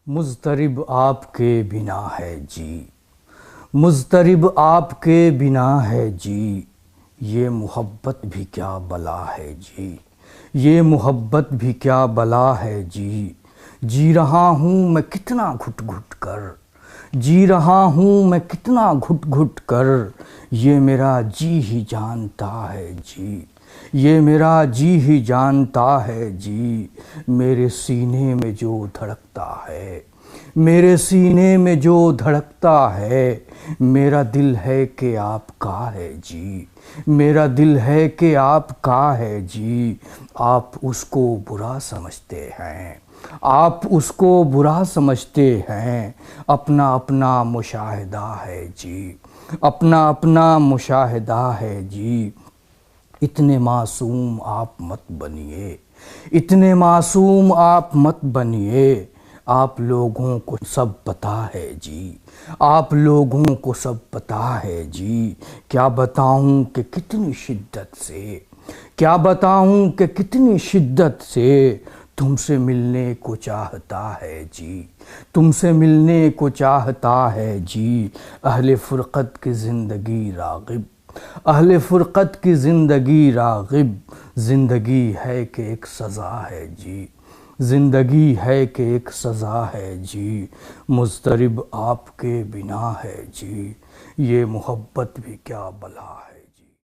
مضطرب آپ کے بنا ہے جی، مضطرب آپ کے بنا ہے جی، یہ محبت بھی کیا بلا ہے جی، یہ محبت بھی کیا بلا ہے جی، جی رہا ہوں میں کتنا گھٹ گھٹ کر، جی رہا ہوں میں کتنا گھٹ گھٹ کر، یہ میرا جی ہی جانتا ہے جی، یہ میرا جی ہی جانتا ہے جی، میرے سینے میں جو دھڑکتا ہے، میرے سینے میں جو دھڑکتا ہے، میرا دل ہے کہ آپ کا ہے جی، میرا دل ہے کہ آپ کا ہے جی، آپ اس کو برا سمجھتے ہیں، آپ اس کو برا سمجھتے ہیں، اپنا اپنا مشاہدہ ہے جی، اپنا اپنا مشاہدہ ہے جی، اتنے معصوم آپ مت بنیے، اتنے معصوم آپ مت بنیے، آپ لوگوں کو سب پتہ ہے جی، آپ لوگوں کو سب پتہ ہے جی، کیا بتاؤں کہ کتنی شدت سے، کیا بتاؤں کہ کتنی شدت سے تم سے ملنے کو چاہتا ہے جی، تم سے ملنے کو چاہتا ہے جی، اہل فرقت کی زندگی راغب، اہل فرقت کی زندگی راغب، زندگی ہے کہ ایک سزا ہے جی، زندگی ہے کہ ایک سزا ہے جی، مضطرب آپ کے بنا ہے جی، یہ محبت بھی کیا بلا ہے۔